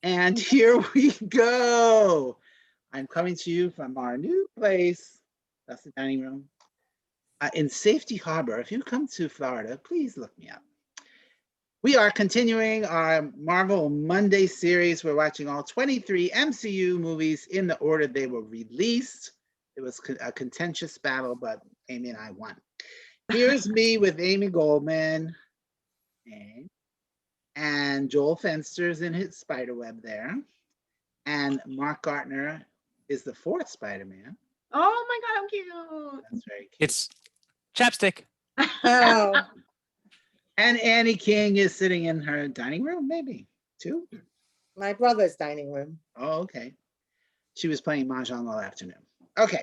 And here we go. I'm coming to you from our new place. That's the dining room. In Safety Harbor. If you come to Florida, please look me up. We are continuing our Marvel Monday series. We're watching all 23 MCU movies in the order they were released. It was a contentious battle, but Amy and I won. Here's me with Amy Goldman and Joel Fenster's in his spiderweb there. And Mark Gartner is the fourth Spider-Man. Oh my God, how cute. That's very cute. It's chapstick. Oh. And Annie King is sitting in her dining room, maybe, too? My brother's dining room. Oh, okay. She was playing Mahjong all afternoon. Okay.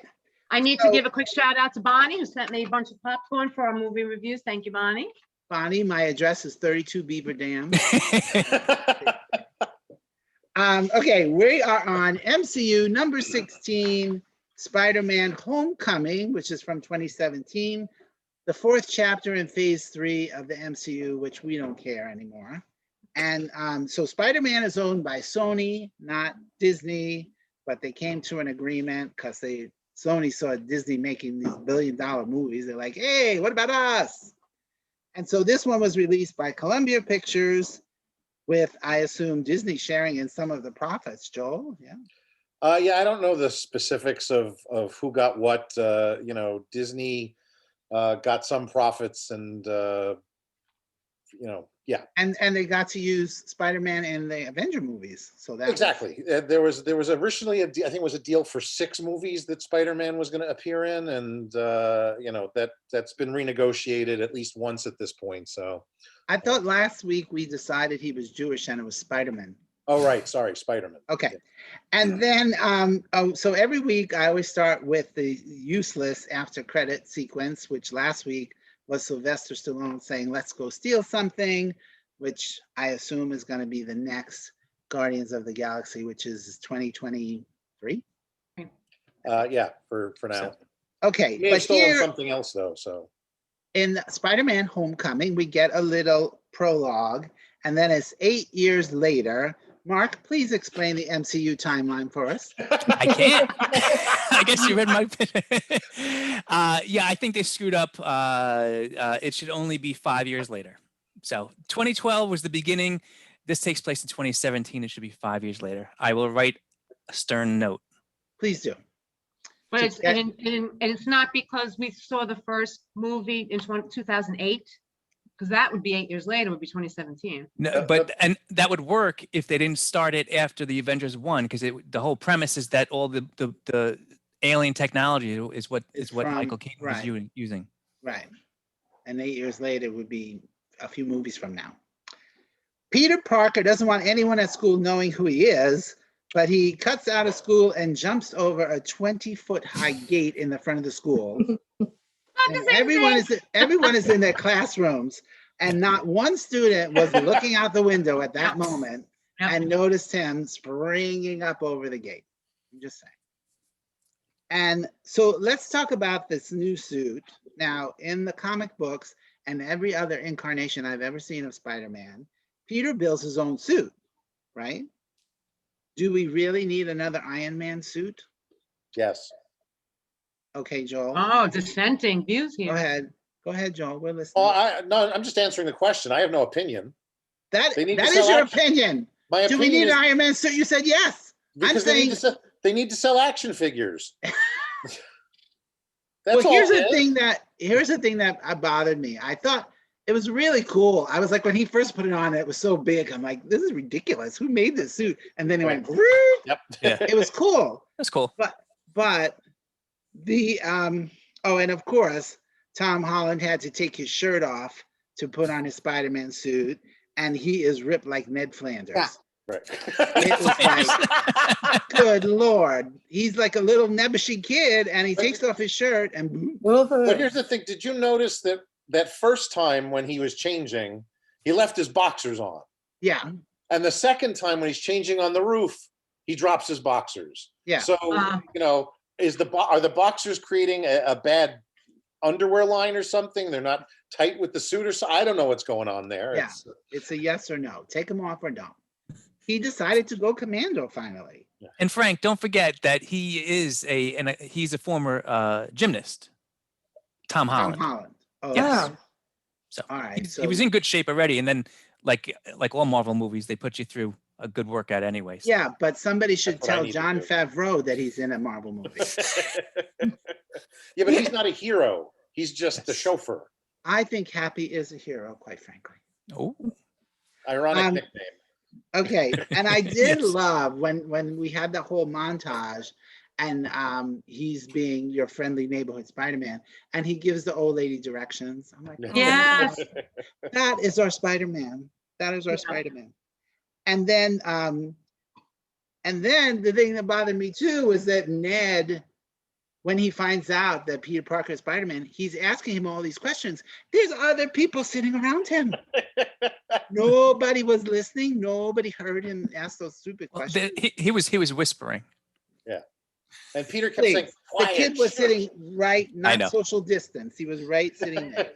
I need to give a quick shout out to Bonnie, who sent me a bunch of popcorn for our movie reviews. Thank you, Bonnie. Bonnie, my address is 32 Beaver Dam. Okay, we are on MCU number 16, Spider-Man Homecoming, which is from 2017. The fourth chapter in phase 3 of the MCU, which we don't care anymore. And so Spider-Man is owned by Sony, not Disney, but they came to an agreement because Sony saw Disney making these billion-dollar movies. They're like, hey, what about us? And so this one was released by Columbia Pictures with, I assume, Disney sharing in some of the profits, Joel, yeah? Yeah, I don't know the specifics of who got what. Disney got some profits and, yeah. And they got to use Spider-Man in the Avenger movies. So that exactly. There was originally I think it was a deal for 6 movies that Spider-Man was going to appear in, and that's been renegotiated at least once at this point. So I thought last week we decided he was Jewish and it was Spider-Man. Oh, right. Sorry, Spider-Man. Okay. And then, so every week I always start with the useless after credit sequence, which last week was Sylvester Stallone saying, let's go steal something, which I assume is going to be the next Guardians of the Galaxy, which is 2023. Yeah, for now. Okay. He may have stolen something else though, so. In Spider-Man Homecoming, we get a little prologue, and then it's 8 years later. Mark, please explain the MCU timeline for us. I can't. I guess you read my yeah, I think they screwed up. It should only be 5 years later. So 2012 was the beginning. This takes place in 2017. It should be 5 years later. I will write a stern note. Please do. But it's not because we saw the first movie in 2008, because that would be 8 years later, would be 2017. No, and that would work if they didn't start it after the Avengers 1, because the whole premise is that all the alien technology is what Michael Keaton was using. Right. And 8 years later would be a few movies from now. Peter Parker doesn't want anyone at school knowing who he is, but he cuts out of school and jumps over a 20-foot high gate in the front of the school. And everyone is in their classrooms, and not one student was looking out the window at that moment and noticed him springing up over the gate. I'm just saying. And so let's talk about this new suit. Now, in the comic books and every other incarnation I've ever seen of Spider-Man, Peter builds his own suit, right? Do we really need another Iron Man suit? Yes. Okay, Joel. Oh, dissenting views here. Go ahead, Joel. We're listening. No, I'm just answering the question. I have no opinion. That is your opinion. My opinion. Do we need an Iron Man suit? You said yes. Because they need to sell action figures. Well, here's the thing that bothered me. I thought it was really cool. I was like, when he first put it on, it was so big. I'm like, this is ridiculous. Who made this suit? And then it went. Yep. Yeah. It was cool. That's cool. But the and of course, Tom Holland had to take his shirt off to put on his Spider-Man suit, and he is ripped like Ned Flanders. Yeah. Right. It was like, good Lord. He's like a little nebbishy kid, and he takes off his shirt and boom. But here's the thing. Did you notice that first time when he was changing, he left his boxers on? Yeah. And the second time when he's changing on the roof, he drops his boxers. Yeah. So, are the boxers creating a bad underwear line or something? They're not tight with the suit or so. I don't know what's going on there. Yeah. It's a yes or no. Take them off or don't. he decided to go commando finally. And Frank, don't forget that he is he's a former gymnast, Tom Tom Holland. Holland. Oh, Yes. Oh. So all right. he was in good shape already, and then like all Marvel movies, they put you through a good workout anyways. Yeah, but somebody should That's what I tell need to John do. Favreau that he's in a Marvel movie. Yeah, but he's not a hero. He's just the chauffeur. I think Happy is a hero, quite frankly. Oh, Ironic Um, nickname. Okay, and I did Yes. love when we had the whole montage, and he's being your friendly neighborhood Spider-Man, and he gives the old lady directions. I'm like, oh, Yes. that is our Spider-Man. That is our Yeah. Spider-Man. And then the thing that bothered me too was that Ned, when he finds out that Peter Parker is Spider-Man, he's asking him all these questions. There's other people sitting around him. Nobody was listening. Nobody heard him ask those stupid well, questions. he was whispering. And Peter kept saying, Please, the quiet. kid was shh." sitting right, I not know. social distance. He was right sitting there.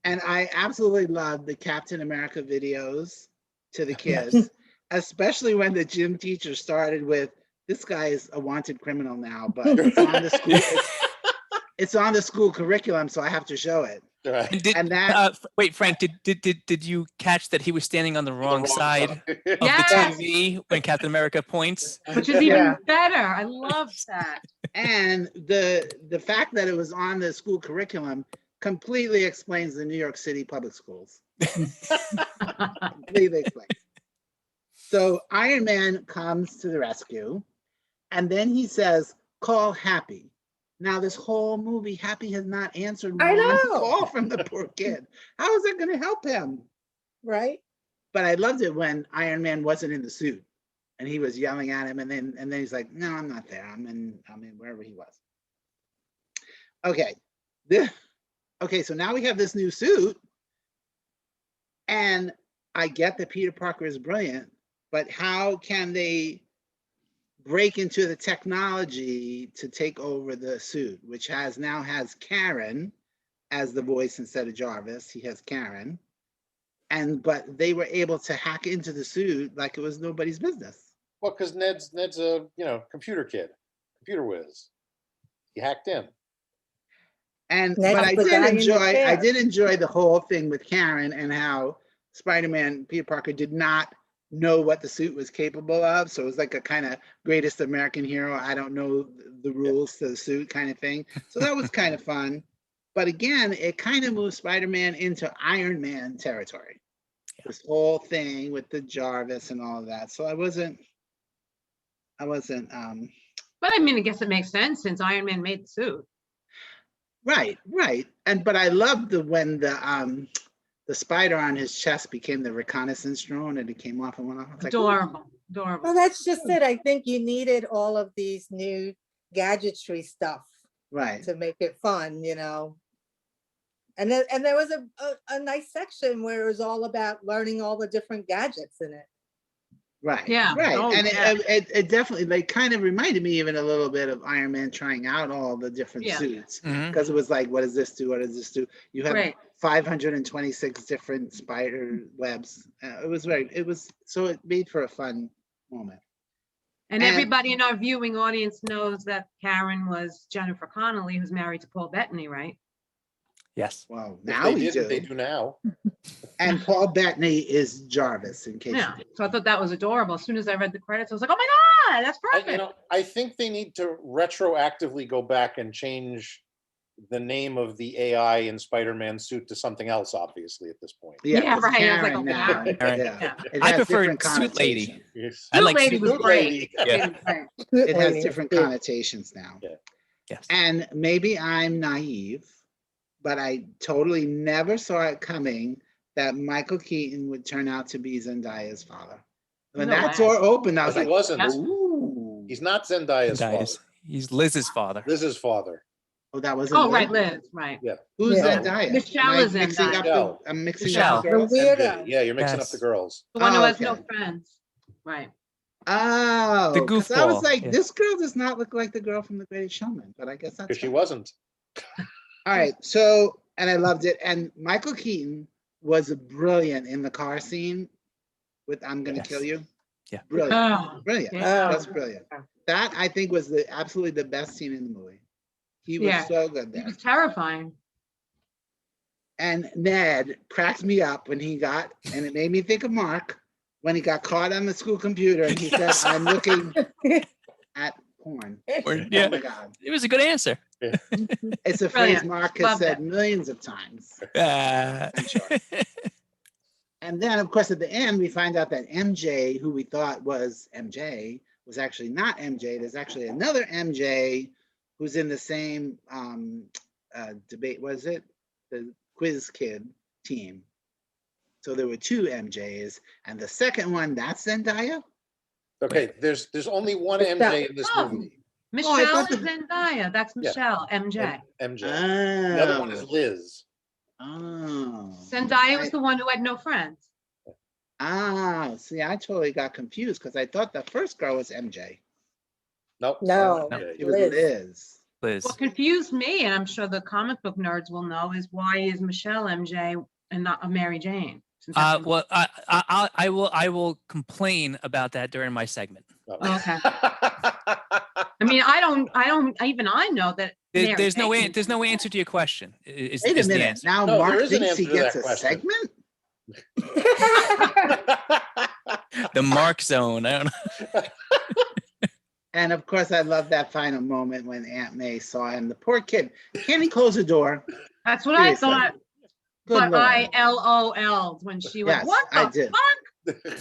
And I absolutely loved the Captain America videos to the kids, especially when the gym teacher started with, "This guy is a wanted criminal now, but it's on the school, it's on the school curriculum, so I have to show it." Right. And did, And that, wait, Frank, did you catch that he was standing on the wrong side of Yes. the TV when Captain America points? Which is even Yeah. better. I love that. and the fact that it was on the school curriculum completely explains the New York City public schools. Completely explains. So Iron Man comes to the rescue, and then he says, "Call Happy." Now this whole movie, Happy has not answered I one know. call from the poor kid. How is that going to help him? Right? But I loved it when Iron Man wasn't in the suit, and he was yelling at him, and then he's like, "No, I'm not there. I'm in wherever he was." Okay, okay. So now we have this new suit, and I get that Peter Parker is brilliant, but how can they break into the technology to take over the suit, which now has Karen as the voice instead of Jarvis? He has Karen. But they were able to hack into the suit like it was nobody's business. Well, because Ned's a computer kid, computer whiz. He hacked in. And Ned's but I the guy in the chair. did enjoy the whole thing with Karen and how Spider-Man, Peter Parker, did not know what the suit was capable of. So it was like a kind of greatest American hero. I don't know the rules to the suit kind of thing. So that was kind of fun. But again, it kind of moved Spider-Man into Iron Man territory. This whole thing with the Jarvis and all of that. So I wasn't But I mean, I guess it makes sense since Iron Man made the suit. right. But I loved when the spider on his chest became the reconnaissance drone and it came off and went off. I was like, "Ooh." Adorable. Adorable. Well, that's just it. I think you needed all of these new gadgetry stuff Right. to make it fun, you know. And there was a nice section where it was all about learning all the different gadgets in it. Right. Yeah. Right. Oh, And yeah. it definitely like kind of reminded me even a little bit of Iron Man trying out all the different Yeah. suits. Mhm. Because it was like, what does this do? What does this do? You have Right. 526 different spider webs. So it made for a fun moment. And And- everybody in our viewing audience knows that Karen was Jennifer Connelly, who's married to Paul Bettany, right? Yes. Well, If now they we didn't, do. they do now. And Paul Bettany is Jarvis, in case Yeah. you did. So I thought that was adorable. As soon as I read the credits, I was like, oh my God, that's perfect. I think they need to retroactively go back and change the name of the AI in Spider-Man suit to something else, obviously, at this point. Yeah, it's right. I was like, Karen oh, now. Karen. Karen. Yeah. Yeah. It I has prefer different Suit Lady. connotations. Yes. I like Lady Suit was Suit great. Lady. Yeah. Right. It has different connotations now. Yeah. Yes. And maybe I'm naive, but I totally never saw it coming that Michael Keaton would turn out to be Zendaya's father. When No that way. door opened, I was He like, wasn't. ooh. He's not Zendaya's Zendaya. father. He's Liz's father. Liz's father. Oh, that wasn't. Oh, Liz? right, Liz, right. Who's Yeah. Zendaya? Michelle Am I is mixing Zendaya. up Michelle. I'm mixing Michelle. up the The girls. weirdo. Yeah, you're mixing up the Yes. girls. The one who Oh, has no okay. friends. Right. Oh, The 'cause I was goofball, like, yeah. this girl does not look like the girl from The Greatest Showman, but I guess that's Because she fine. wasn't. All right, so, and I loved it. And Michael Keaton was brilliant in the car scene with I'm Gonna Kill Yes. You. Yeah. Brilliant, Oh, brilliant. yeah. That's brilliant. That I think was absolutely the best scene in the movie. He was Yeah. so good It there. was terrifying. And Ned cracked me up when he got, and it made me think of Mark, when he got caught on the school computer and he said, I'm looking at porn. Or- Oh yeah, my God. it was a good answer. It's a phrase Brilliant. Mark has Love said that. millions of times. I'm sure. And then, of course, at the end, we find out that MJ, who we thought was MJ, was actually not MJ. There's actually another MJ who's in the same debate, was it? The Quiz Kid team. So there were two MJs. And the second one, that's Zendaya? Okay, there's only one Michelle. MJ in this Oh. movie. Michelle thought and the- Zendaya. That's Yeah. Michelle, MJ. MJ. The other one is Liz. Oh. Zendaya was the one who had no friends. See, I totally got confused because I thought the first girl was MJ. Nope. No. MJ. It was Liz. Liz. Liz. What confused me, and I'm sure the comic book nerds will know, is why is Michelle MJ and not a Mary Jane? Since that's Well, I will complain about that during my segment. Okay. I mean, I know that. Mary There's no Jane- there's no answer to your question. Is Wait a the minute. answer. Now No, Mark there is an thinks he answer to gets that a question. segment? The Mark Zone. I don't know. And of course, I love that final moment when Aunt May saw him. The poor kid. Can he close the door? That's what I Seriously. thought, Good but I Lord. LOL'd when she went, Yes, what I the did. fuck?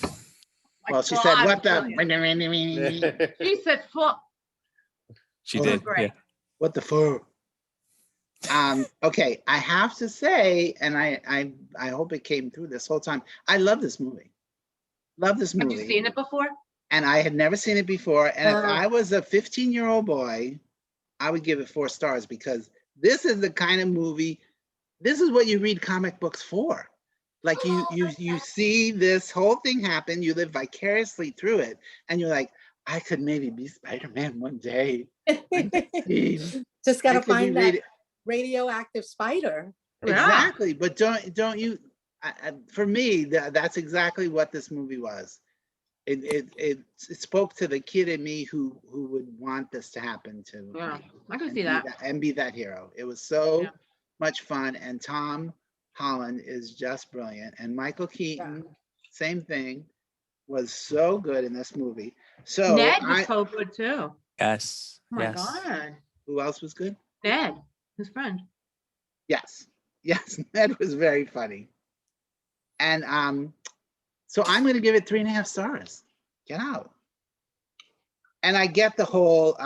My Well, she said, God, what brilliant. the? She said, fuck. She Oh, did. great. Yeah. What the fuck? Okay, I have to say, and I hope it came through this whole time. I love this movie. Love this Have movie. you seen it before? And I had never seen it before. And if Uh. I was a 15-year-old boy, I would give it 4 stars because this is the kind of movie, this is what you read comic books for. Like you see this whole thing happen, you live vicariously through it, and you're like, I could maybe be Spider-Man one day. Just gotta I could be find that reading- radioactive spider. Yeah. Exactly, but don't you? For me, that's exactly what this movie was. It spoke to the kid in me who would want this to happen to Yeah, me I can and see be that. and be that hero. It was so Yeah. much fun, and Tom Holland is just brilliant, and Michael Keaton, same thing, was so good in this movie. So Ned was so good too. Yes. Oh my yes. God. who else was good? Ned, his friend. Yes, Ned was very funny. And so I'm going to give it 3.5 stars. Get out. And I get the whole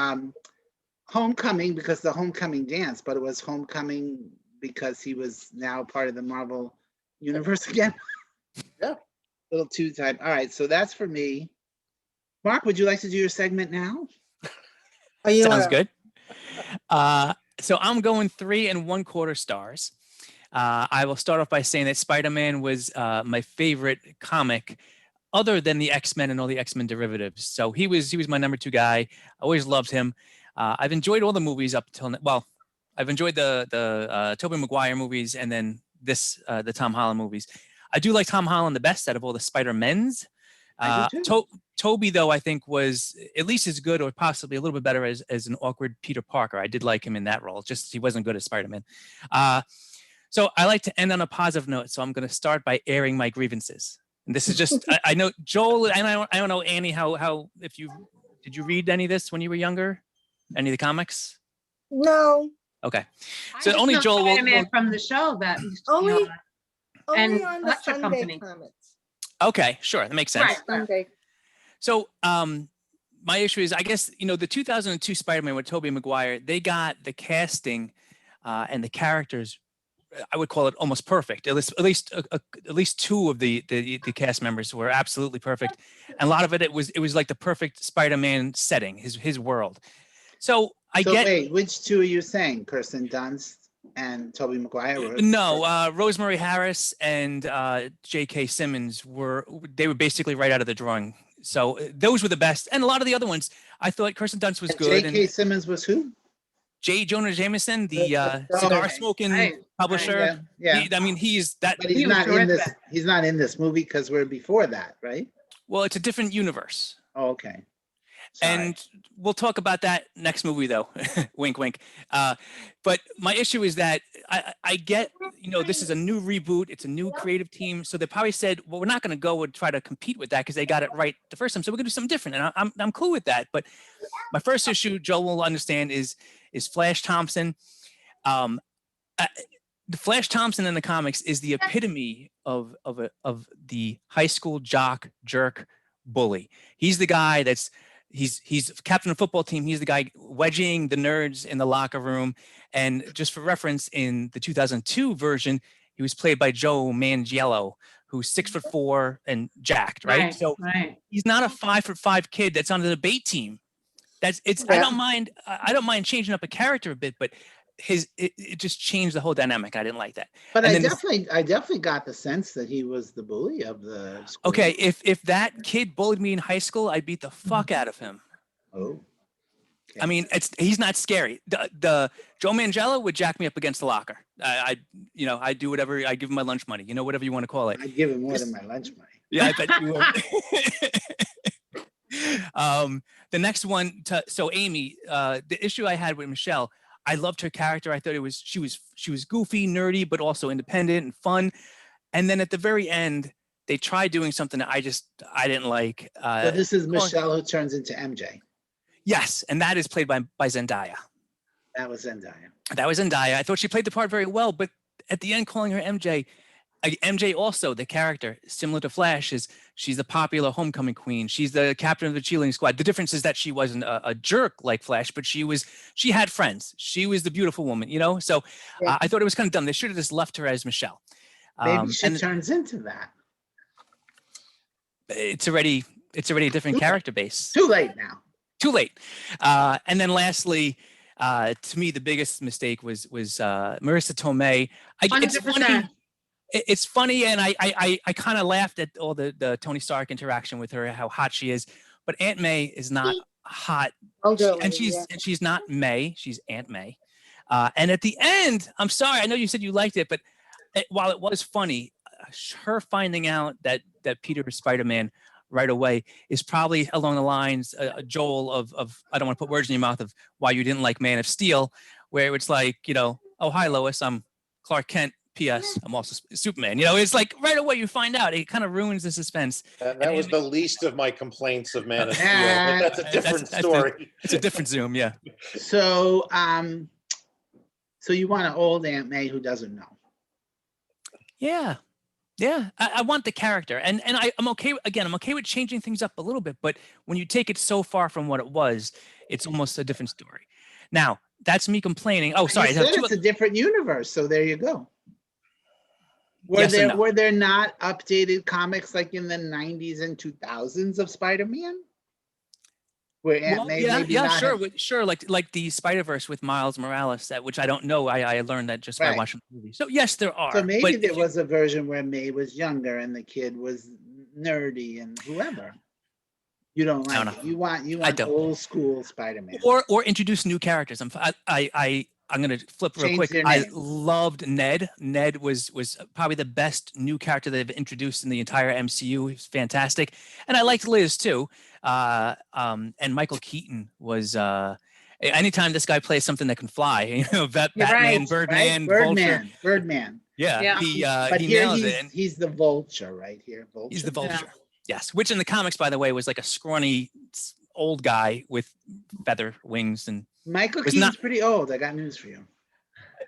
homecoming because the homecoming dance, but it was homecoming because he was now part of the Marvel universe again. Yeah. Little two-time. All right, so that's for me. Mark, would you like to do your segment now? Are you Sounds good. So I'm going 3 1/4 stars. I will start off by saying that Spider-Man was my favorite comic, other than the X-Men and all the X-Men derivatives. So he was my number 2 guy. I always loved him. I've enjoyed all the movies up till well, I've enjoyed the Tobey Maguire movies and then the Tom Holland movies. I do like Tom Holland the best out of all the Spider-Mens. I do too. Toby, though, I think was at least as good or possibly a little bit better as an awkward Peter Parker. I did like him in that role, just he wasn't good as Spider-Man. So I like to end on a positive note. So I'm going to start by airing my grievances. And this is just, I know Joel, and I don't know, Annie, how, did you read any of this when you were younger? Any of the comics? No, Okay. I So just only know Joel will- Spider-Man will- from the show that used to be Only- on. only And on the Electric Sunday Company. comics. Okay, sure. That makes sense. Right. Sunday. So my issue is, I guess, the 2002 Spider-Man with Tobey Maguire, they got the casting and the characters, I would call it almost perfect. At least 2 of the cast members were absolutely perfect. And a lot of it was like the perfect Spider-Man setting, his world. So Wait, which 2 are you saying? Kirsten Dunst and Tobey Maguire? No, Rosemary Harris and J.K. Simmons were basically right out of the drawing. So those were the best, and a lot of the other ones, I thought Kirsten Dunst was good. J.K. Simmons was who? J. Jonah Jameson, the Oh, cigar okay. smoking Right, publisher. Yeah, I mean, he's that. but He he's was not in this, terrific. he's not in this movie because we're before that, right? Well, it's a different universe. Oh, okay. Sorry. And we'll talk about that next movie, though. Wink, wink. But my issue is that I get, this is a new reboot. It's a new creative team. So they probably said, well, we're not going to go and try to compete with that because they got it right the first time. So we're going to do something different. And I'm cool with that. But my first issue, Joel will understand, is Flash Thompson. The Flash Thompson in the comics is the epitome of the high school jock, jerk, bully. He's the guy he's captain of the football team. He's the guy wedging the nerds in the locker room. And just for reference, in the 2002 version, he was played by Joe Manganiello, who's 6'4" and jacked, right? So Right. he's not a 5'5" kid that's on the debate team. I don't mind changing up a character a bit, but it just changed the whole dynamic. I didn't like that. But And I then the- definitely got the sense that he was the bully of the school. Okay, if that kid bullied me in high school, I'd beat the fuck out of him. Oh. I mean, he's not scary. The Joe Manganiello would jack me up against the locker. I do whatever. I give him my lunch money. Whatever you want to call it. I'd give him more than my lunch money. Yeah, I bet you would. The next one. So Amy, the issue I had with Michelle, I loved her character. I thought she was goofy, nerdy, but also independent and fun. And then at the very end, they tried doing something that I didn't like. So this is Michelle who turns into MJ. Yes, and that is played by Zendaya. That was Zendaya. That was Zendaya. I thought she played the part very well, but at the end, calling her MJ, MJ also, the character, similar to Flash, she's the popular homecoming queen. She's the captain of the cheerleading squad. The difference is that she wasn't a jerk like Flash, but she had friends. She was the beautiful woman, So Yeah. I thought it was kind of dumb. They should have just left her as Michelle. Maybe she and turns into that. it's already a different character base. Too late now. Too late. And then lastly, to me, the biggest mistake was Marissa Tomei. It's funny. 100%. It's funny, and I kind of laughed at all the Tony Stark interaction with her, how hot she is. But Aunt May is not hot, and she's not May. She's Aunt May. And at the end, I'm sorry, I know you said you liked it, but while it was funny, her finding out that Peter is Spider-Man right away is probably along the lines, Joel, of I don't want to put words in your mouth, of why you didn't like Man of Steel, where it's like, oh, hi, Lois, I'm Clark Kent. P.S. I'm also Superman. It's like right away you find out. It kind of ruins the suspense. That was the least of my complaints of Man of Steel, Ah, but that's a different story. It's a different Zoom, yeah. So, so you want an old Aunt May who doesn't know? Yeah. I want the character, and I'm okay. Again, I'm okay with changing things up a little bit, but when you take it so far from what it was, it's almost a different story. Now, that's me complaining. Oh, sorry. You said it's a different universe, so there you go. Were there not updated comics like in the 90s and 2000s of Spider-Man? Where Aunt May maybe not sure. Like the Spider-Verse with Miles Morales, which I don't know. I learned that just by watching the movie. So yes, there are. So maybe there was a version where May was younger and the kid was nerdy and whoever. You don't like it. You want old school Spider-Man. Or introduce new characters. I'm going to flip real quick. I loved Ned. Ned was probably the best new character they've introduced in the entire MCU. He was fantastic. And I liked Liz too. And Michael Keaton was, anytime this guy plays something that can fly, Batman, right, Birdman, Birdman. Yeah. But he here nailed it. he's the Vulture right here. He's the Vulture. Yes. Which in the comics, by the way, was like a scrawny old guy with feather wings, and Michael Keaton's pretty old. I got news for you.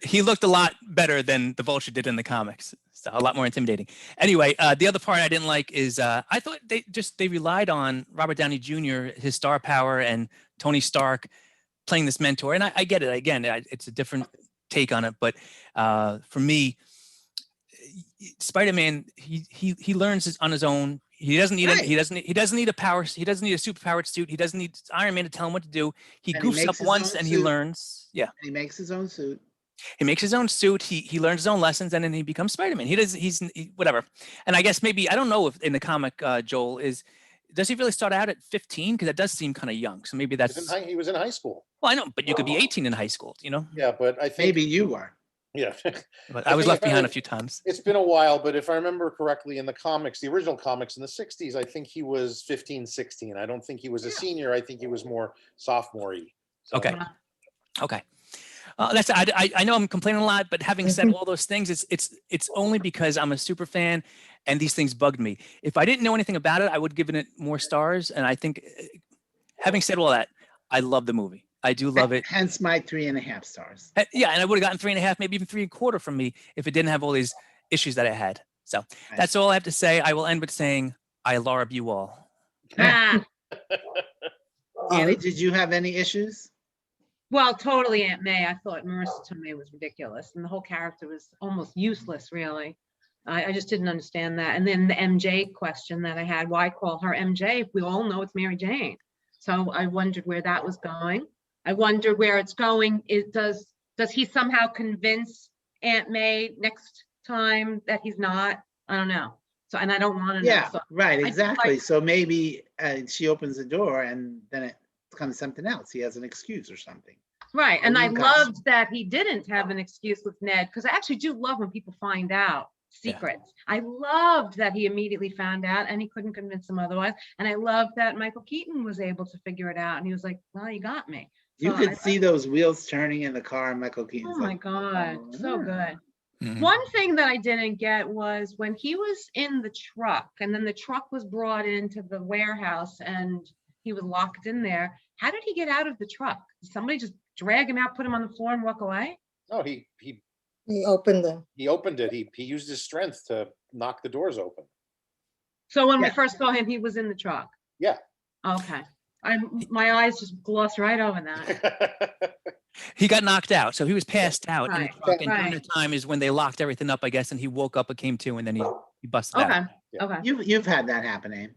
He looked a lot better than the Vulture did in the comics. So a lot more intimidating. Anyway, the other part I didn't like is I thought they relied on Robert Downey Jr., his star power, and Tony Stark playing this mentor. And I get it. Again, it's a different take on it. But for me, Spider-Man, he learns on his own. He doesn't need he doesn't need a power. He doesn't need a superpowered suit. He doesn't need Iron Man to tell him what to do. He goofs up once and he learns. Yeah. He makes his own suit. He makes his own suit. He learns his own lessons, and then he becomes Spider-Man. He's whatever. And I guess maybe, I don't know if in the comic, Joel, is does he really start out at 15? Because that does seem kind of young. So maybe that's, He was in high school. well, I know, but you could be 18 in high school, you know? Yeah, but I think, Maybe you were. yeah. But I I was think left if I behind a had- few times. It's been a while, but if I remember correctly, in the comics, the original comics in the 60s, I think he was 15, 16. I don't think he was a senior. I think he was more sophomore-y. So- Okay. Okay. I know I'm complaining a lot, but having said all those things, it's only because I'm a super fan and these things bugged me. If I didn't know anything about it, I would have given it more stars. And I think having said all that, I love the movie. I do love it. Hence my 3.5 stars. Yeah, and I would have gotten 3.5, maybe even 3.25 from me if it didn't have all these issues that it had. So that's all I have to say. I will end with saying, I love you all. Ah, Annie, did you have any issues? well, totally Aunt May. I thought Marissa Tomei was ridiculous and the whole character was almost useless, really. I just didn't understand that. And then the MJ question that I had, why call her MJ if we all know it's Mary Jane? So I wondered where that was going. I wondered where it's going. Does he somehow convince Aunt May next time that he's not? I don't know. So, and I don't want to know. Yeah, So right, just exactly. like- So maybe she opens the door and then it becomes something else. He has an excuse or something. Right, and I Okay. loved that he didn't have an excuse with Ned, because I actually do love when people find out Yeah. secrets. I loved that he immediately found out and he couldn't convince them otherwise. And I loved that Michael Keaton was able to figure it out and he was like, well, you got me. You So could I see those wheels turning in the car and Michael Keaton's Oh my like, God, "Oh, so yeah." good. Mhm. One thing that I didn't get was when he was in the truck and then the truck was brought into the warehouse and he was locked in there. How did he get out of the truck? Did somebody just drag him out, put him on the floor and walk away? No, he He opened them. opened it. He used his strength to knock the doors open. So when we Yeah. first saw him, he was in the truck. Yeah. Okay. My eyes just glossed right over that. He got knocked out. So he was passed out in the Right, truck. And during right. the time is when they locked everything up, I guess, and he woke up and came to, and then he busted out. Okay, Yeah. okay. You've had that happen, Abe.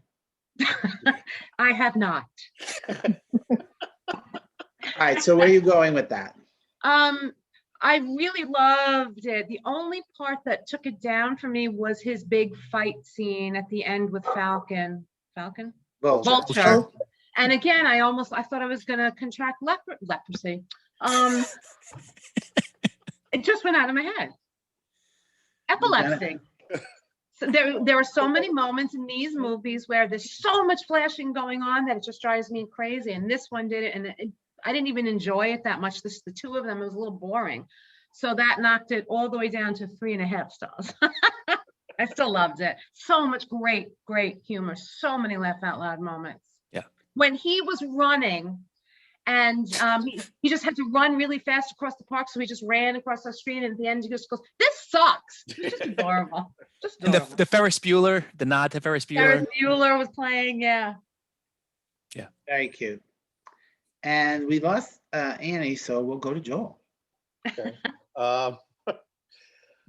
I have not. All right, so where are you going with that? I really loved it. The only part that took it down for me was his big fight scene at the end with Falcon. Falcon? Vulture. Vulture. And again, I thought I was gonna contract leprosy. It just went out of my head. Epilepsy. So there are so many moments in these movies where there's so much flashing going on that it just drives me crazy. And this one did it, and I didn't even enjoy it that much. The two of them, it was a little boring. So that knocked it all the way down to 3.5 stars. I still loved it. So much great humor. So many laugh out loud moments. Yeah. When he was running and he just had to run really fast across the park. So he just ran across the street. And at the end, he just goes, this sucks. It's just adorable. Just And adorable. the Ferris Bueller, the nod to Ferris Bueller. Ferris Bueller was playing, yeah. Very cute. And we lost Annie, so we'll go to Joel. Okay. Um,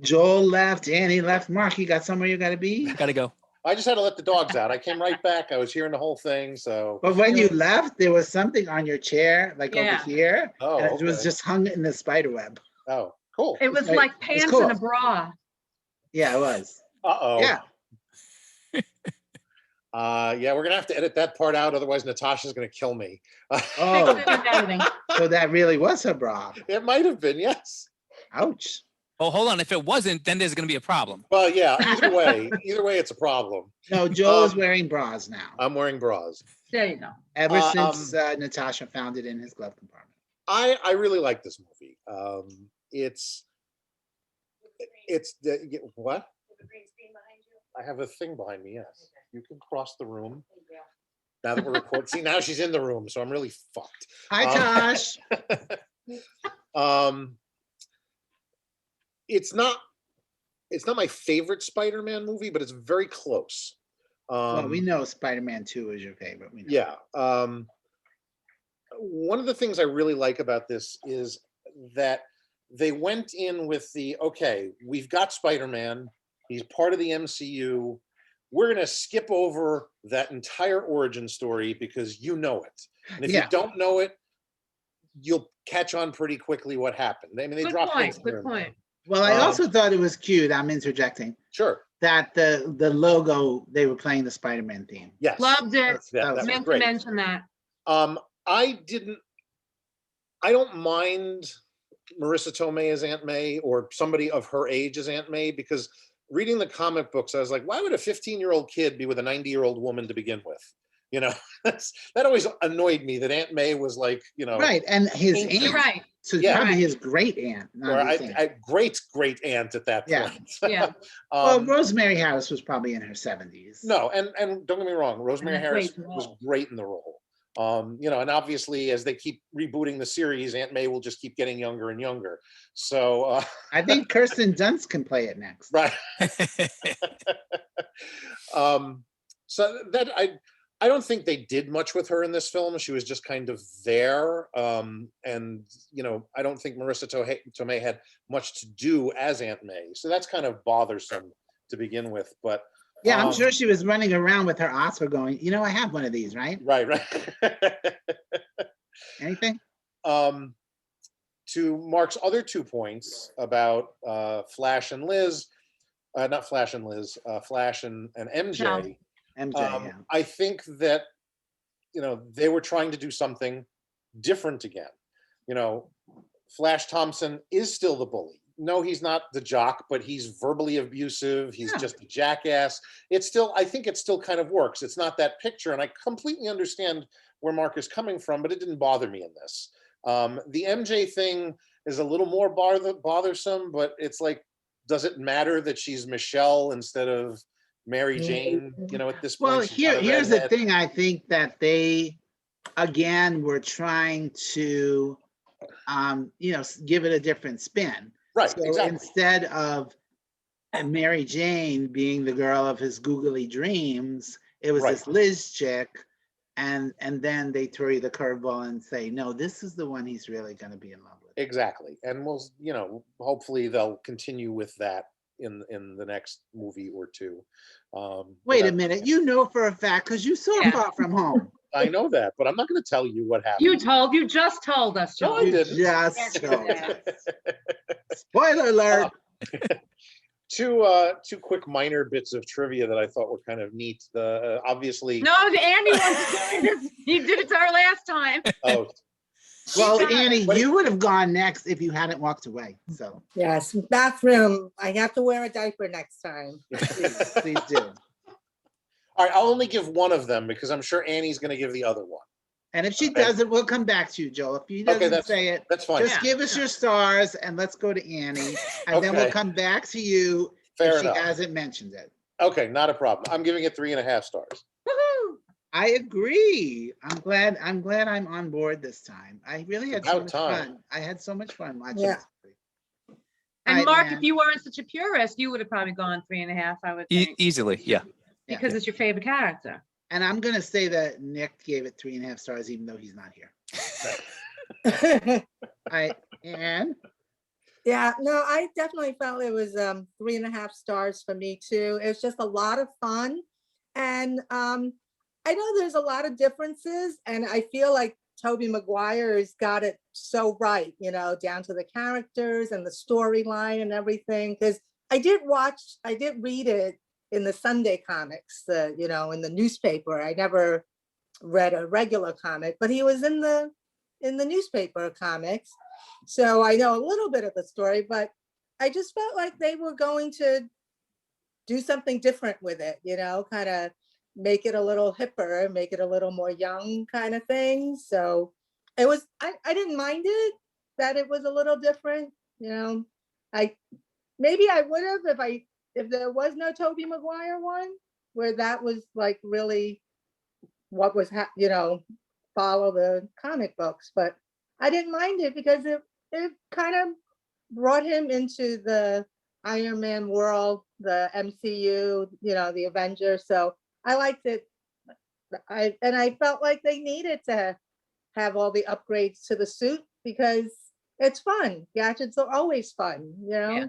Joel left, Annie left. Mark, you got somewhere you gotta be? Gotta go. I just had to let the dogs out. I came right back. I was hearing the whole thing, so. But when you left, there was something on your chair, like Yeah. over here. Oh, And it was okay. just hung in the spider web. Oh, cool. It was like- like it's pants cool. and a bra. Yeah, it was. Uh-oh. Yeah. Yeah, we're gonna have to edit that part out, otherwise Natasha's gonna kill me. Oh, Fixed it and everything. so that really was her bra. It might have been, yes. Ouch. Oh, hold on. If it wasn't, then there's gonna be a problem. Well, yeah, either way, it's a problem. No, Joel is Um, wearing bras now. I'm wearing bras. There you go. Ever um, since Natasha found it in his glove compartment. I really like this movie. It's what? I have a thing behind me, yes. You can cross the room. Now that we're recording, see, now she's in the room, so I'm really fucked. Hi, Tosh. It's not my favorite Spider-Man movie, but it's very close. Well, we know Spider-Man 2 is your favorite. We know. Yeah. One of the things I really like about this is that they went in with okay, we've got Spider-Man. He's part of the MCU. We're going to skip over that entire origin story because you know it. And if Yeah. you don't know it, you'll catch on pretty quickly what happened. I mean, they Good dropped point, hints here good and there. point. Well, I Um, also thought it was cute. I'm interjecting. Sure. that the logo, they were playing the Spider-Man theme. Yes. Loved it. Yeah, that was was Meant to great. mention that. I don't mind Marissa Tomei as Aunt May or somebody of her age as Aunt May, because reading the comic books, I was like, why would a 15-year-old kid be with a 90-year-old woman to begin with? You know, that always annoyed me, that Aunt May was like, you know, Right, and his Ancient. You're aunt, right. so Yeah. probably Right. his great aunt, or not his aunt. great aunt at that Yeah. point. Yeah. Well, Rosemary Harris was probably in her 70s. No, and don't get me wrong, Rosemary that's Harris great was role. great in the role. You know, and obviously as they keep rebooting the series, Aunt May will just keep getting younger and younger. So I think Kirsten Dunst can play it next. right. So that I don't think they did much with her in this film. She was just kind of there. And you know, I don't think Marissa Tomei had much to do as Aunt May. So that's kind of bothersome to begin with. But Yeah, I'm sure she was running around with her Oscar going, you know, I have one of these, right? right. Anything? To Mark's other 2 points about Flash and Liz, not Flash and Liz, Flash and MJ. No. MJ, yeah. I think that, you know, they were trying to do something different again. You know, Flash Thompson is still the bully. No, he's not the jock, but he's verbally abusive. He's Yeah. just a jackass. It's still, I think it still kind of works. It's not that picture. And I completely understand where Mark is coming from, but it didn't bother me in this. The MJ thing is a little more bothersome, but it's like, does it matter that she's Michelle instead of Mary Jane? You know, at this point. Well, she's not a here's the redhead. thing. I think that they, again, were trying to, you know, give it a different spin. Right, So exactly. instead of Mary Jane being the girl of his googly dreams, it was Right. this Liz chick. And then they throw you the curveball and say, no, this is the one he's really going to be in love with. Exactly. And we'll, you know, hopefully they'll continue with that in the next movie or two. Wait a but minute. You know for a fact, because you saw Yeah. Far From Home. I know that, but I'm not going to tell you what happened. You just told us, No, I John. didn't. Just Yes, told yes. us. Spoiler alert. Two quick minor bits of trivia that I thought were kind of neat. The obviously. No, Andy wants to do this. He did it to her last time. Oh, Well, got it. Annie, you would have gone next if you hadn't walked away. So Yes, bathroom. I have to wear a diaper next time. please do. all right. I'll only give one of them because I'm sure Annie's going to give the other one. And if she Okay. doesn't, we'll come back to you, Joel. If he Okay, doesn't that's say it, That's fine. just Yeah. give us your stars and let's go to Annie. And then we'll Okay. come back to you Fair if she enough. hasn't mentioned it. Okay, not a problem. I'm giving it 3.5 stars. Woohoo! I agree. I'm glad I'm on board this time. I really had so About much time. fun. I had so much fun watching Yeah. this movie. And Alright, Mark, man. if you weren't such a purist, you would have probably gone 3.5, I would think, Easily, yeah. because it's your favorite character. And I'm gonna say that Nick gave it 3.5 stars, even though he's not here. And Yeah, no, I definitely felt it was 3.5 stars for me too. It was just a lot of fun. And I know there's a lot of differences, and I feel like Tobey Maguire's got it so right, you know, down to the characters and the storyline and everything. Because I did read it in the Sunday comics, you know, in the newspaper. I never read a regular comic, but he was in the newspaper comics. So I know a little bit of the story, but I just felt like they were going to do something different with it, you know, kind of make it a little hipper, make it a little more young kind of thing. So it was, I didn't mind it, that it was a little different, you know. Maybe I would have if there was no Tobey Maguire one, where that was like really what was, you know, follow the comic books, but I didn't mind it because it kind of brought him into the Iron Man world, the MCU, you know, the Avengers. So I liked it. I felt like they needed to have all the upgrades to the suit because it's fun. Gadgets are always fun, you know? Yeah.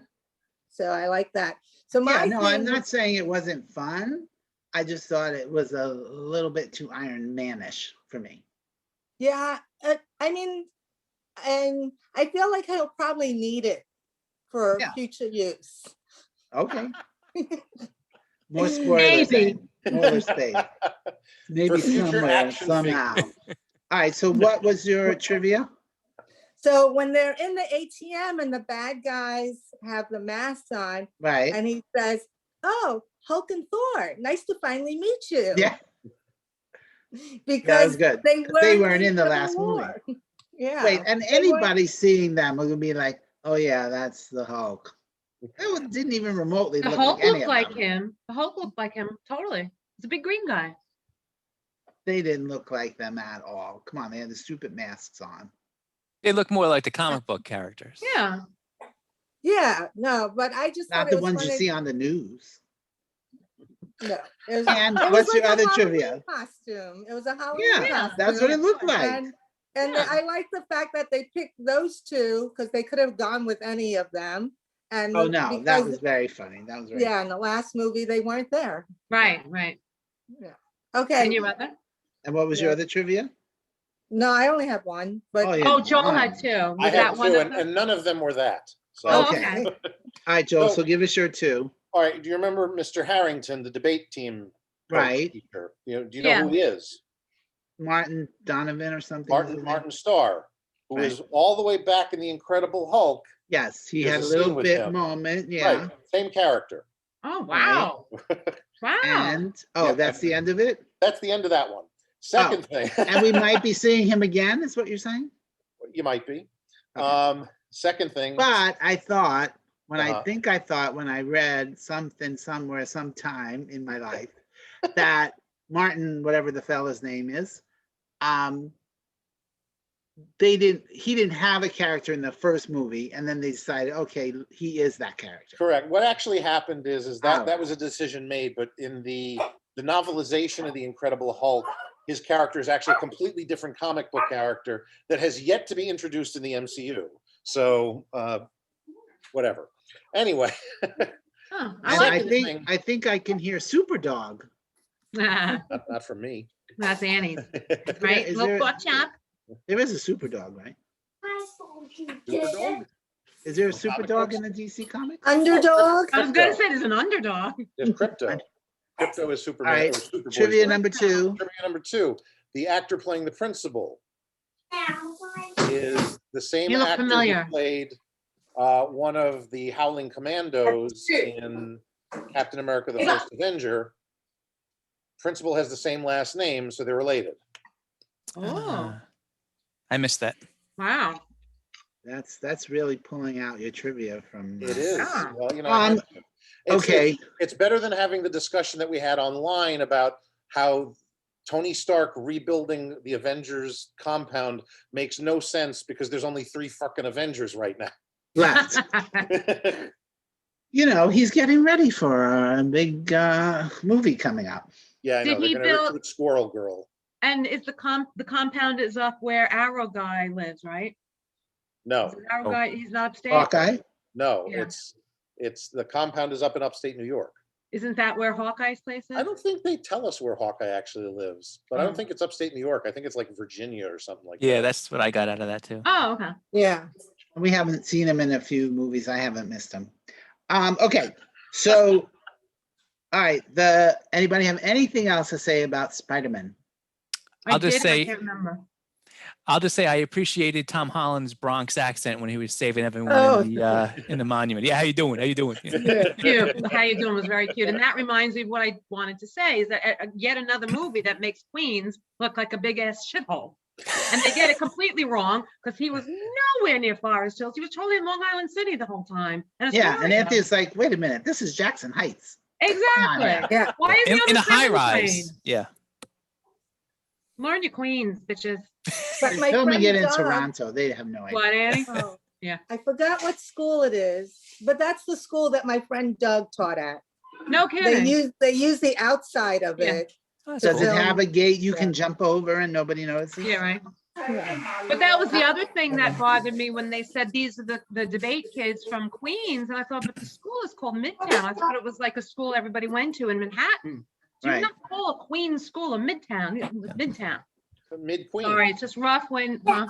So I like that. So my yeah, no, I'm thing not saying it wasn't fun. I just thought it was a little bit too Iron Man-ish for me. yeah, I mean, and I feel like he'll probably need it for Yeah. future use. Okay. More spoilers. Maybe. then. More space. Maybe future somewhere, action somehow. All right, so what was your trivia? So when they're in the ATM and the bad guys have the masks on, Right, and he says, "Oh, Hulk and Thor, nice to finally meet you." yeah, Because good, they 'cause they weren't in in the Civil last movie. War. Yeah. wait, and they weren't- anybody seeing them will be like, oh yeah, that's the Hulk. Didn't even remotely The look Hulk like any looked of like them. him. The Hulk looked like him, totally. He's a big green guy. They didn't look like them at all. Come on, they had the stupid masks on. They look more like the comic book characters. Yeah. Yeah, no, but I just Not thought the it was ones you funny. see on the news. No, it was, And it was what's your like a other Halloween trivia? costume. It was a Halloween Yeah, costume. that's what it looked like. And Yeah. I like the fact that they picked those two because they could have gone with any of them. And Oh, no, that because, was very funny. That was very, yeah, in the last movie, they weren't there. Right, right. Okay, And your other? and what was your Yeah. other trivia? no, I only have one, but Oh, yeah. Oh, Joel had one. two. I Was had that one two, of and, them? and none of them were that. So, Oh, Okay. okay. All right, Joel, So- so give us your two. all right, do you remember Mr. Harrington, the debate team? coach Right. teacher? Do you know who he is? Martin Donovan or something? was his name? Martin Starr, who Right. is all the way back in the Incredible Hulk. Yes, he There's had a a little scene with bit him. moment, yeah. Right, same character. Oh, wow. Wow. And, Yeah, oh, that's the end of it? That's the end of that one. Second thing. And we might be seeing him again, is what you're saying? You might be. Okay. Second thing. But I thought, when Uh-huh. I thought when I read something somewhere, sometime in my life, that Martin, whatever the fella's name is, he didn't have a character in the first movie, and then they decided, okay, he is that character. Correct. What actually happened is that Oh. that was a decision made, but in the novelization of the Incredible Hulk, his character is actually a completely different comic book character that has yet to be introduced in the MCU. So whatever. Anyway, Huh, And like I Second think thing- I think I can hear Superdog. it. not from me. That's Annie's, right? Is Little there- pork chop. There is a Superdog, right? Superdog? Is there a Well, comic Superdog books? in the DC comics? Underdog. I was gonna say there's an underdog. There's Crypto. Crypto is Superman. All right, or Superboy's Trivia brother. number two. Trivia number two. The actor playing the principal is the same You look actor familiar. who played one of the Howling Commandos in Captain America: The First Avenger. Principal has the same last name, so they're related. Oh, I missed that. wow. That's really pulling out your trivia from. It is. Ah. Well, you know, I Um, had to. It's- Okay, it's better than having the discussion that we had online about how Tony Stark rebuilding the Avengers compound makes no sense because there's only 3 fucking Avengers right now. left. You know, he's getting ready for a big movie coming up. Yeah, I Did know. They're he gonna build- recruit Squirrel Girl. And is the compound is up where Arrow guy lives, right? No, Is it Arrow Oh. guy, he's not upstate? Hawkeye? no, Yeah. it's the compound is up in upstate New York. Isn't that where Hawkeye's place is? I don't think they tell us where Hawkeye actually lives, but I Oh. don't think it's upstate New York. I think it's like Virginia or something like Yeah, that. that's what I got out of that too. Oh, okay. Yeah. We haven't seen him in a few movies. I haven't missed him. Okay, so, all right, anybody have anything else to say about Spider-Man? I I'll just did, I say- can't remember. I'll just say I appreciated Tom Holland's Bronx accent when he was saving everyone Oh. in the monument. Yeah, how you doing? How you doing? Cute. How you doing was very cute. And that reminds me of what I wanted to say is that yet another movie that makes Queens look like a big ass shithole. And they get it completely wrong because he was nowhere near Forest Hills. He was totally in Long Island City the whole time. And Yeah, and Astoria. Anthony's like, wait a minute, this is Jackson Heights. Exactly. Yeah. Why is he on In the a high subway train? rise. Yeah. Learn your Queens, bitches. But They're my filming friend it in Doug- Toronto. They have no idea. What, Annie? Oh, Yeah. I forgot what school it is, but that's the school that my friend Doug taught at. No kidding. They use the outside of Yeah. it. Oh, that's Does cool. it have a gate you Yeah. can jump over and nobody notices? Yeah, right. Yeah. But that was the other thing that bothered me when they said these are the debate kids from Queens. And I thought, but the school is called Midtown. I thought it was like a school everybody went to in Manhattan. Do you Right. not call a Queens school a Midtown? It was Midtown. Mid-Queens. Sorry, it's just rough when, no,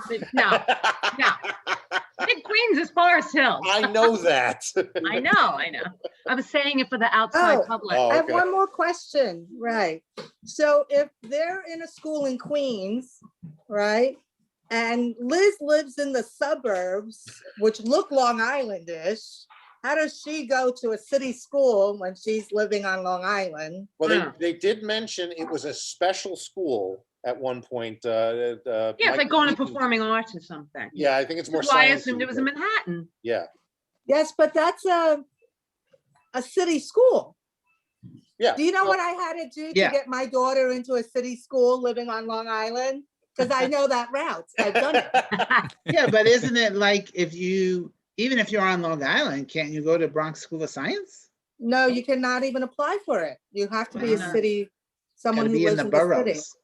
Mid-Queens is Forest Hills. I know that. I know. I was saying it for the outside Oh. public. Oh, I have okay. one more question, right? So if they're in a school in Queens, right? And Liz lives in the suburbs, which look Long Island-ish, how does she go to a city school when she's living on Long Island? Well, Yeah. they did mention it was a special school at one point. Yeah, it's like going to performing arts or something. Yeah, I think it's more That's why I science. assumed it was in Manhattan. Yeah, Yes, but that's a city school. yeah. Do you know what I had to do to Yeah. get my daughter into a city school living on Long Island? Because I know that route. I've done it. Yeah, but isn't it like even if you're on Long Island, can't you go to Bronx School of Science? No, you cannot even apply for it. You have to be a Why not? city, someone Gotta who be in lives the in the city. boroughs.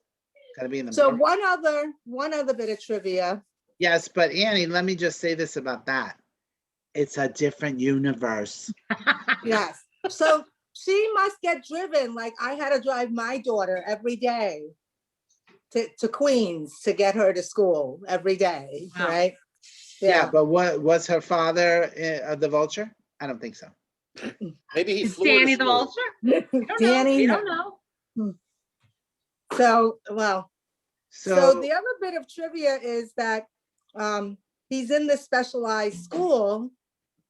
Gotta be in the So boroughs. one other bit of trivia. Yes, but Annie, let me just say this about that. It's a different universe. Yes. So she must get driven, like I had to drive my daughter every day to Queens to get her to school every day, Wow. right? Yeah, but what was her father the vulture? I don't think so. Maybe he Is flew her to Danny the school. vulture? We don't know. Danny, We no. don't know. So, well, so So, the other bit of trivia is that he's in this specialized school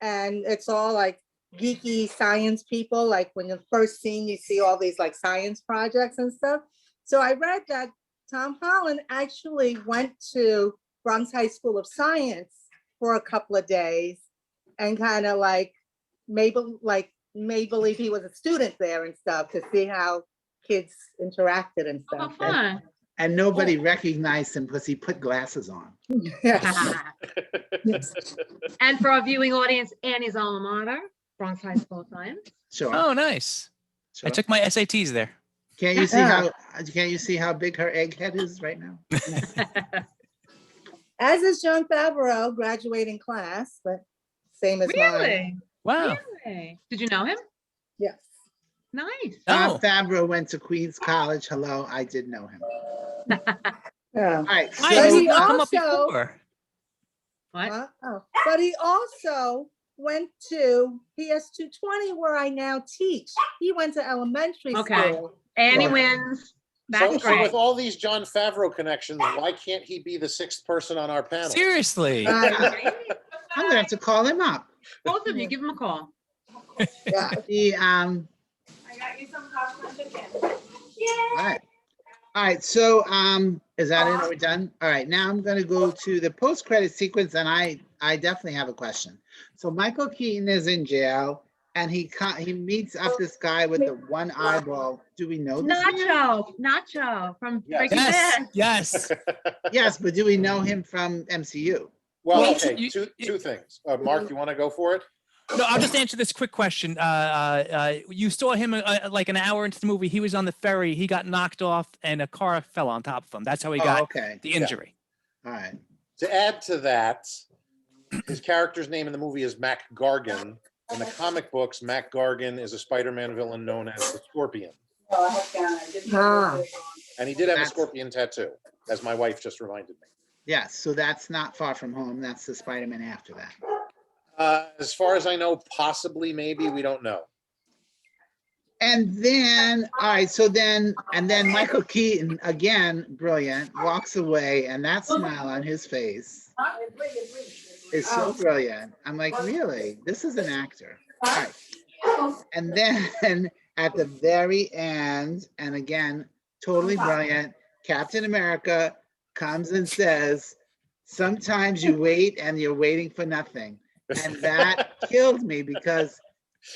and it's all like geeky science people. Like when you're first seen, you see all these like science projects and stuff. So I read that Tom Holland actually went to Bronx High School of Science for a couple of days and kind of like made believe he was a student there and stuff to see how kids interacted and Oh, stuff. fun. and nobody recognized him because he put glasses on. Yes. And for our viewing audience, Annie's alma mater, Bronx High School of Science. Sure. Oh, nice. I sure. took my SATs there. Can't you see Yeah. how big her egghead is right now? As is John Favreau, graduating class, but same as mine. Really? Wow. Really? Did you know him? Yes. Nice. Tom Oh. Favreau went to Queens College. Hello, I did know him. Yeah. All right. Why But has he he not come up also- before? What? But he also went to PS 220 where I now teach. He went to elementary Okay. school. Annie Well, wins. So, That's so great. with all these John Favreau connections, why can't he be the sixth person on our panel? Seriously. Right. I'm gonna have to call him up. Both of you, give him a call. Yeah. The I got you some popcorn chicken. all right. All right, so is that it? Are we done? All right, now I'm gonna go to the post-credit sequence, and I definitely have a question. So Michael Keaton is in jail, and he meets up this guy with the one eyeball. Do we know this man? Nacho from Yes. Breaking Yes. Bad. Yes. Yes, but do we know him from MCU? Well, Well, okay, you- two things. Mark, you want to go for it? No, I'll just answer this quick question. You saw him like an hour into the movie. He was on the ferry. He got knocked off, and a car fell on top of him. That's how he Oh, got okay. the injury. All right. To add to that, his character's name in the movie is Mac Gargan. In the comic books, Mac Gargan is a Spider-Man villain known as the Scorpion. Ah. And he did have a That's- scorpion tattoo, as my wife just reminded me. Yes, so that's not Far From Home. That's the Spider-Man after that. As far as I know, possibly, maybe, we don't know. And then, all right, so then Michael Keaton, again, brilliant, walks away, and that smile on his face is so brilliant. I'm like, really? This is an actor. All right. And then at the very end, and again, totally brilliant, Captain America comes and says, sometimes you wait and you're waiting for nothing. And that killed me because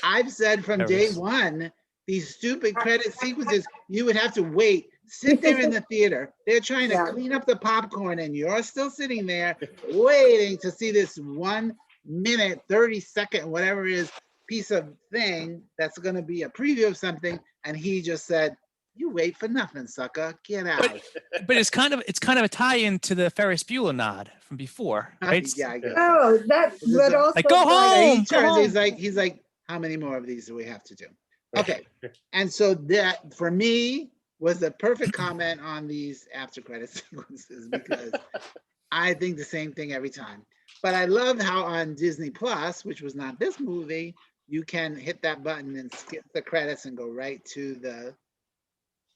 I've said from day one, these stupid credit sequences, you would have to wait, sit there in the theater. They're trying to Yeah. clean up the popcorn and you're still sitting there waiting to see this 1 minute, 30-second, whatever it is, piece of thing that's going to be a preview of something. And he just said, you wait for nothing, sucker. Get out. But it's kind of a tie-in to the Ferris Bueller nod from before, right? Yeah, I guess. Oh, that, Is this but a- also. Like, go like- home! He turns, he's like, how many more of these do we have to do? Okay. And so that for me was a perfect comment on these after credit sequences because I think the same thing every time. But I love how on Disney Plus, which was not this movie, you can hit that button and skip the credits and go right to the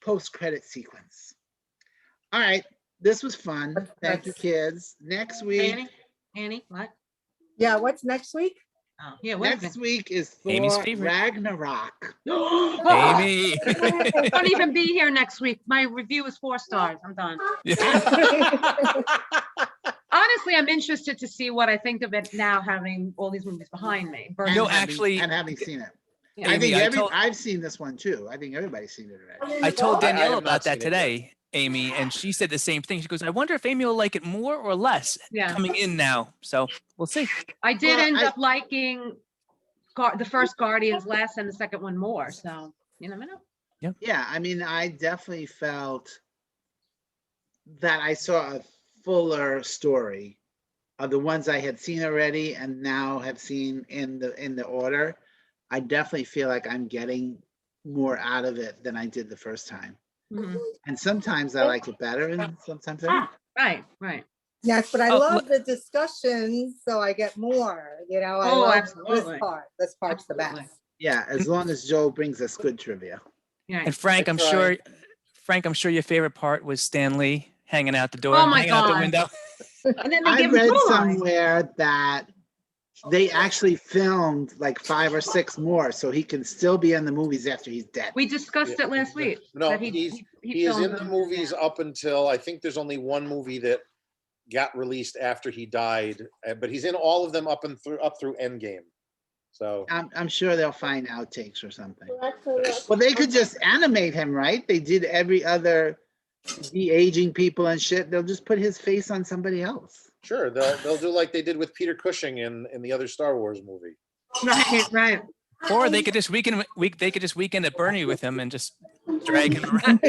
post-credit sequence. All right, this was fun. Thank you, kids. Next week, Annie, what? Yeah, what's next week? Oh, yeah, what is next it? week is Amy's Thor favorite. Ragnarok. Amy. Don't even be here next week. My review is 4 stars. I'm done. Honestly, I'm interested to see what I think of it now, having all these movies behind me. And No, having- actually, and having seen it. Yeah. I Amy, think I've seen this one too. I think everybody's seen it already. I told I Danielle have not about that seen it yet. today, Amy, and she said the same thing. She goes, I wonder if Amy will like it more or less Yeah. coming in now. So we'll see. I did Well, end I- up liking the first Guardians less and the second one more. So you never know. Yeah, I mean, I definitely felt that I saw a fuller story of the ones I had seen already and now have seen in the order. I definitely feel like I'm getting more out of it than I did the first time. Mhm. And sometimes I like it better and sometimes I don't. Right. Yes, but I Oh, love the discussions, so I get more, I Oh, love absolutely. this part. This part's the Absolutely. best. Yeah, as long as Joe brings us good trivia. Yeah. And Frank, I I'm try. sure, Frank, I'm sure your favorite part was Stan Lee hanging out the door, Oh my hanging out the God. window. And then they I give him read 2 lines. somewhere that they actually filmed like 5 or 6 more, so he can still be in the movies after he's dead. We discussed it last week. No, that he is filmed in the them. movies up until, I think there's only one movie that got released after he died, but he's in all of them up through Endgame. So I'm sure they'll find outtakes or something. Well, they could just animate him, right? They did every other de-aging people and shit. They'll just put his face on somebody else. sure, they'll do like they did with Peter Cushing in the other Star Wars movie. Right. Or they could just weekend at Bernie with him and just drag him around.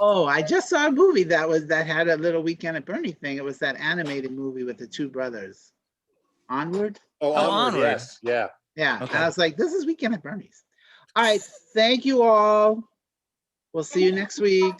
Oh, I just saw a movie that had a little Weekend at Bernie thing. It was that animated movie with the 2 brothers. Onward? Oh, Oh, Onward, Onward. yes, yeah. Yeah. Okay. And I was like, this is Weekend at Bernie's. All right. Thank you all. We'll see you next week.